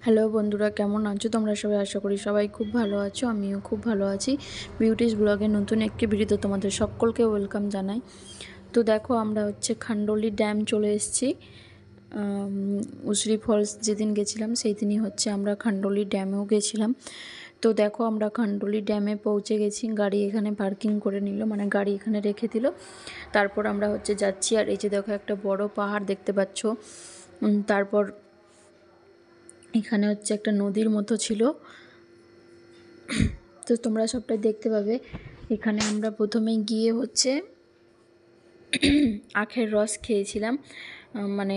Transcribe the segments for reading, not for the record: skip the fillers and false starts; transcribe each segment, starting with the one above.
Hello বন্ধুরা, কেমন আছো তোমরা সবাই? আশা করি সবাই খুব ভালো আছো, আমিও খুব ভালো আছি। বিউটিস ব্লগের নতুন একটি ভিডিওতে তোমাদের সকলকে ওয়েলকাম জানাই। তো দেখো, আমরা খান্ডলি ড্যাম চলে এসেছি। উসরি ফলস যেদিন গেছিলাম সেই দিনই আমরা খান্ডলি ড্যামেও গেছিলাম। তো দেখো, আমরা খান্ডলি ড্যামে পৌঁছে গেছি। গাড়ি এখানে পার্কিং করে নিল, মানে গাড়ি এখানে রেখে দিল। তারপর আমরা যাচ্ছি। আর এই যে দেখো, একটা বড় পাহাড় দেখতে পাচ্ছ। তারপর এখানে একটা নদীর মতো ছিল, তো তোমরা সবটাই দেখতে পাবে। এখানে আমরা প্রথমে গিয়ে আখের রস খেয়েছিলাম। মানে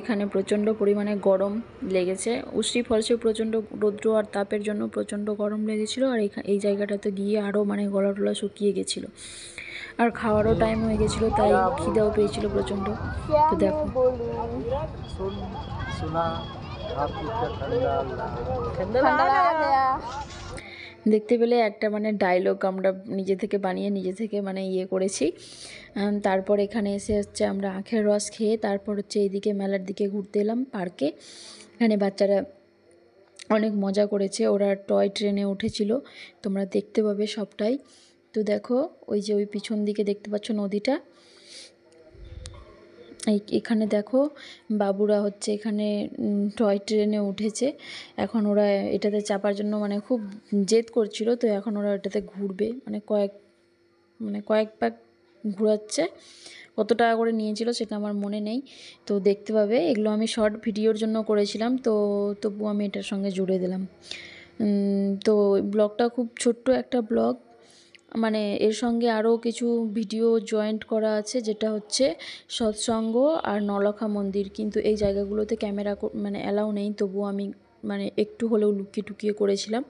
এখানে প্রচণ্ড পরিমাণে গরম লেগেছে। উশ্রী ফলসে প্রচণ্ড রৌদ্র আর তাপের জন্য প্রচণ্ড গরম লেগেছিলো। আর এই জায়গাটাতে গিয়ে আরও মানে গলা টলা শুকিয়ে গেছিলো, আর খাওয়ারও টাইম হয়ে গেছিলো, তাই খিদেও পেয়েছিল প্রচণ্ড। তো দেখো, দেখতে পেলে একটা মানে ডায়লগ আমরা নিজে থেকে বানিয়ে নিজে থেকে মানে করেছি। তারপর এখানে এসে আমরা আখের রস খেয়ে তারপর এইদিকে মেলার দিকে ঘুরতে এলাম, পার্কে। এখানে বাচ্চারা অনেক মজা করেছে, ওরা টয় ট্রেনে উঠেছিল, তোমরা দেখতে পাবে সবটাই। তো দেখো, ওই পিছন দিকে দেখতে পাচ্ছ নদীটা। এখানে দেখো, বাবুরা এখানে টয় ট্রেনে উঠেছে। এখন ওরা এটাতে চাপার জন্য মানে খুব জেদ করছিল, তো এখন ওরা এটাতে ঘুরবে, মানে কয়েক পাক ঘোরাচ্ছে। কত টাকা করে নিয়েছিল সেটা আমার মনে নেই, তো দেখতে পাবে। এগুলো আমি শর্ট ভিডিওর জন্য করেছিলাম, তো তবু আমি এটার সঙ্গে জুড়ে দিলাম। তো ব্লগটা খুব ছোট্ট একটা ব্লগ, মানে এর সঙ্গে আরও কিছু ভিডিও জয়েন্ট করা আছে, যেটা সৎসঙ্গ আর নলখা মন্দির। কিন্তু এই জায়গাগুলোতে ক্যামেরা মানে অ্যালাউ নেই, তবুও আমি মানে একটু হলেও লুকিয়ে টুকিয়ে করেছিলাম।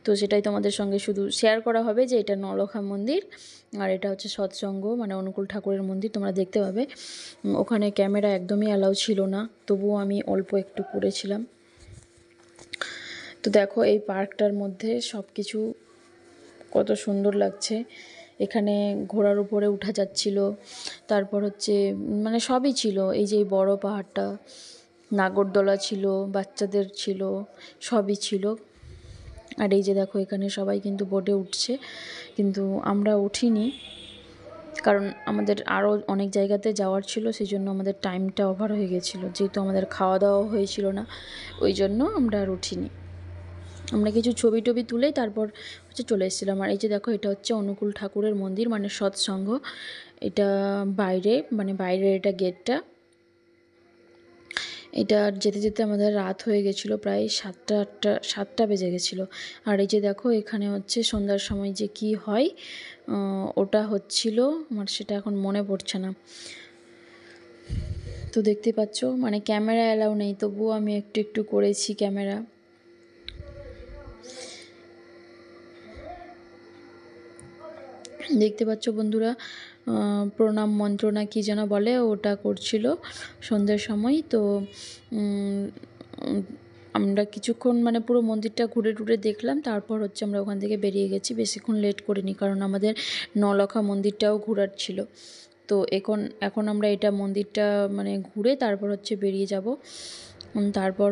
তো সেটাই তোমাদের সঙ্গে শুধু শেয়ার করা হবে, যে এটা নলখা মন্দির আর এটা সৎসঙ্গ, মানে অনুকূল ঠাকুরের মন্দির। তোমরা দেখতে পাবে ওখানে ক্যামেরা একদমই অ্যালাউ ছিল না, তবুও আমি অল্প একটু করেছিলাম। তো দেখো, এই পার্কটার মধ্যে সব কিছু কত সুন্দর লাগছে। এখানে ঘোড়ার উপরে উঠা যাচ্ছিল, তারপর মানে সবই ছিল। এই যে বড় পাহাড়টা, নাগরদোলা ছিল, বাচ্চাদের ছিল, সবই ছিল। আর এই যে দেখো, এখানে সবাই কিন্তু বোটে উঠছে, কিন্তু আমরা উঠিনি, কারণ আমাদের আরও অনেক জায়গাতে যাওয়ার ছিল, সেই জন্য আমাদের টাইমটা ওভার হয়ে গেছিলো। যেহেতু আমাদের খাওয়া দাওয়া হয়েছিল না, ওই জন্য আমরা আর উঠিনি। আমরা কিছু ছবি টবি তুলেই তারপর চলে এসেছিলাম। আর এই যে দেখো, এটা অনুকূল ঠাকুরের মন্দির, মানে সৎসঙ্গ। এটা বাইরের এটা গেটটা। এটা যেতে যেতে আমাদের রাত হয়ে গেছিলো, প্রায় 7টা বেজে গেছিলো। আর এই যে দেখো, এখানে সন্ধ্যার সময় যে কি হয় ওটা হচ্ছিল, আমার সেটা এখন মনে পড়ছে না। তো দেখতে পাচ্ছ, মানে ক্যামেরা অ্যালাউ নেই, তবুও আমি একটু একটু করেছি ক্যামেরা। দেখতে পাচ্ছ বন্ধুরা, প্রণাম মন্ত্র না কি যেন বলে, ওটা করছিল সন্ধ্যের সময়। তো আমরা কিছুক্ষণ মানে পুরো মন্দিরটা ঘুরে টুরে দেখলাম, তারপর আমরা ওখান থেকে বেরিয়ে গেছি। বেশিক্ষণ লেট করিনি, কারণ আমাদের নলখা মন্দিরটাও ঘোরার ছিল। তো এখন আমরা এটা মন্দিরটা মানে ঘুরে তারপর বেরিয়ে যাব। তারপর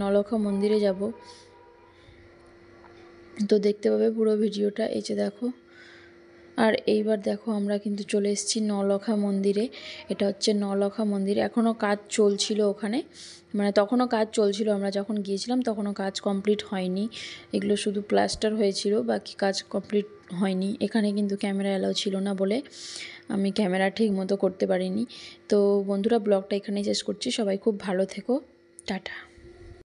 নলখা মন্দিরে যাব। তো দেখতে পাবে পুরো ভিডিওটা। এই যে দেখো, আর এইবার দেখো, আমরা কিন্তু চলে এসেছি নলখা মন্দিরে। এটা নলখা মন্দির, এখনও কাজ চলছিল ওখানে, মানে তখনও কাজ চলছিল। আমরা যখন গিয়েছিলাম তখনও কাজ কমপ্লিট হয়নি, এগুলো শুধু প্লাস্টার হয়েছিল, বাকি কাজ কমপ্লিট হয়নি। এখানে কিন্তু ক্যামেরা অ্যালাউ ছিল না বলে আমি ক্যামেরা ঠিক মতো করতে পারিনি। তো বন্ধুরা, ব্লগটা এখানেই শেষ করছি। সবাই খুব ভালো থেকো, টাটা।